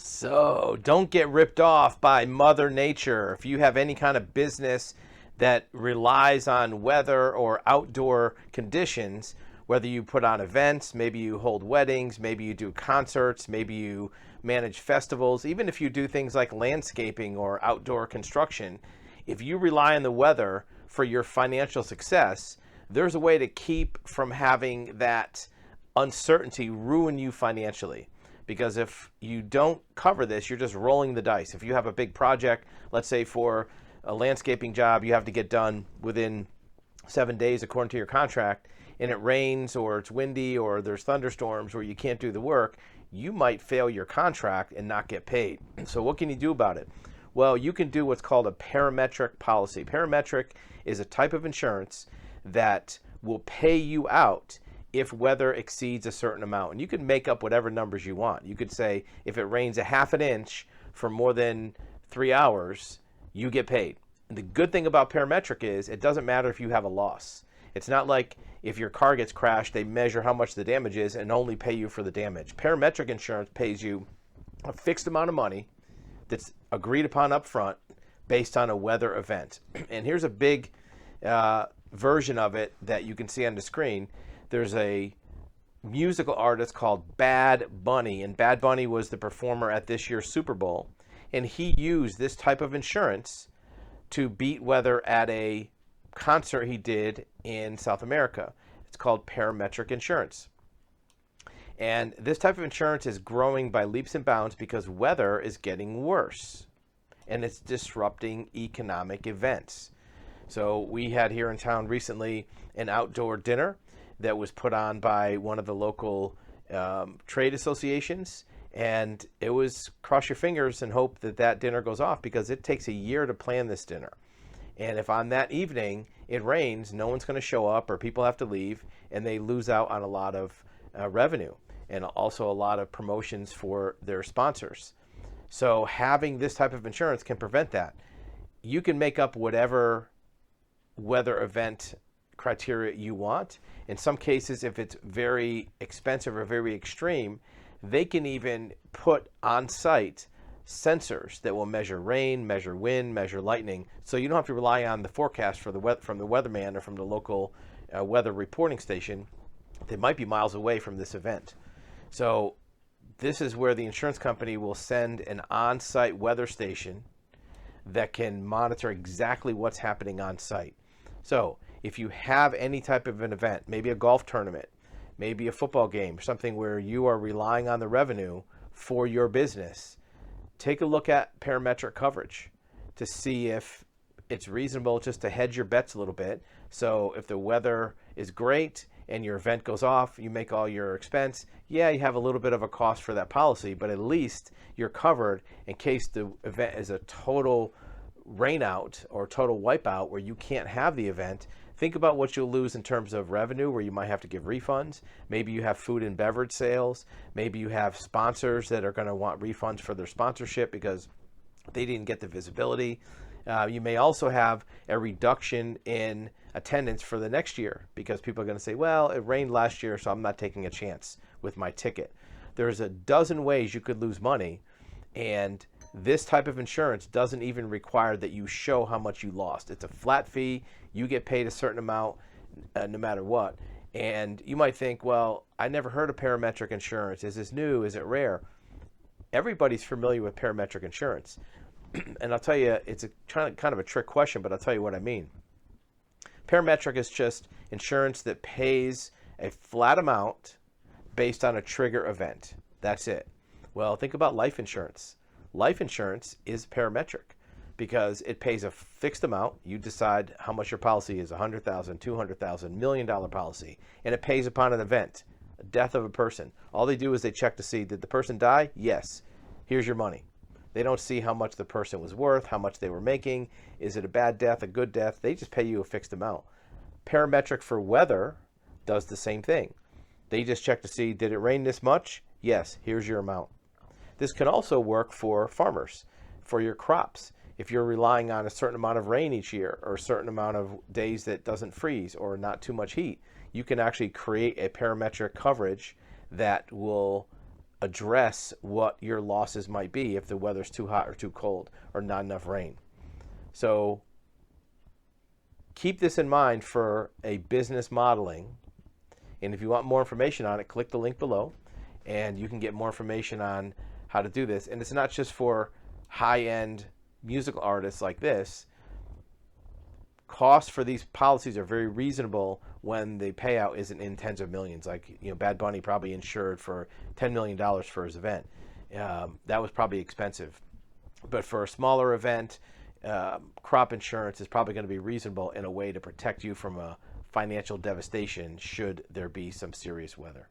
So don't get ripped off by Mother Nature. If you have any kind of business that relies on weather or outdoor conditions, whether you put on events, maybe you hold weddings, maybe you do concerts, maybe you manage festivals, even if you do things like landscaping or outdoor construction, if you rely on the weather for your financial success, there's a way to keep from having that uncertainty ruin you financially. Because if you don't cover this, you're just rolling the dice. If you have a big project, let's say for a landscaping job, you have to get done within 7 days according to your contract, and it rains or it's windy or there's thunderstorms or you can't do the work, you might fail your contract and not get paid. So what can you do about it? Well, you can do what's called a parametric policy. Parametric is a type of insurance that will pay you out if weather exceeds a certain amount. And you can make up whatever numbers you want. You could say if it rains a half an inch for more than 3 hours, you get paid. And the good thing about parametric is it doesn't matter if you have a loss. It's not like if your car gets crashed, they measure how much the damage is and only pay you for the damage. Parametric insurance pays you a fixed amount of money that's agreed upon up front based on a weather event. And here's a big version of it that you can see on the screen. There's a musical artist called Bad Bunny, and Bad Bunny was the performer at this year's Super Bowl, and he used this type of insurance to beat weather at a concert he did in South America. It's called parametric insurance. And this type of insurance is growing by leaps and bounds because weather is getting worse, and it's disrupting economic events. So we had here in town recently an outdoor dinner that was put on by one of the local trade associations, and it was cross your fingers and hope that that dinner goes off because it takes a year to plan this dinner. And if on that evening it rains, no one's going to show up or people have to leave, and they lose out on a lot of revenue and also a lot of promotions for their sponsors. So having this type of insurance can prevent that. You can make up whatever weather event criteria you want. In some cases, if it's very expensive or very extreme, they can even put on site sensors that will measure rain, measure wind, measure lightning, so you don't have to rely on the forecast for from the weatherman or from the local weather reporting station. They might be miles away from this event. So this is where the insurance company will send an on-site weather station that can monitor exactly what's happening on site. So if you have any type of an event, maybe a golf tournament, maybe a football game, something where you are relying on the revenue for your business, take a look at parametric coverage to see if it's reasonable just to hedge your bets a little bit. So if the weather is great and your event goes off, you make all your expense, yeah, you have a little bit of a cost for that policy, but at least you're covered in case the event is a total rainout or total wipeout where you can't have the event. Think about what you'll lose in terms of revenue, where you might have to give refunds. Maybe you have food and beverage sales. Maybe you have sponsors that are going to want refunds for their sponsorship because they didn't get the visibility. You may also have a reduction in attendance for the next year because people are going to say, well, it rained last year, so I'm not taking a chance with my ticket. There's a dozen ways you could lose money, and this type of insurance doesn't even require that you show how much you lost. It's a flat fee. You get paid a certain amount no matter what. And you might think, well, I never heard of parametric insurance. Is this new? Is it rare? Everybody's familiar with parametric insurance. And I'll tell you, it's a kind of a trick question, but I'll tell you what I mean. Parametric is just insurance that pays a flat amount based on a trigger event. That's it. Well, think about life insurance. Life insurance is parametric because it pays a fixed amount. You decide how much your policy is, $100,000, $200,000, $1 million policy, and it pays upon an event, a death of a person. All they do is they check to see, did the person die? Yes. Here's your money. They don't see how much the person was worth, how much they were making. Is it a bad death, a good death? They just pay you a fixed amount. Parametric for weather does the same thing. They just check to see, did it rain this much? Yes, here's your amount. This can also work for farmers, for your crops. If you're relying on a certain amount of rain each year or a certain amount of days that doesn't freeze or not too much heat, you can actually create a parametric coverage that will address what your losses might be if the weather's too hot or too cold or not enough rain. So keep this in mind for a business modeling. And if you want more information on it, click the link below and you can get more information on how to do this. And it's not just for high-end musical artists like this. Costs for these policies are very reasonable when the payout isn't in tens of millions. Like, Bad Bunny probably insured for $10 million for his event. That was probably expensive. But for a smaller event, crop insurance is probably going to be reasonable in a way to protect you from a financial devastation should there be some serious weather.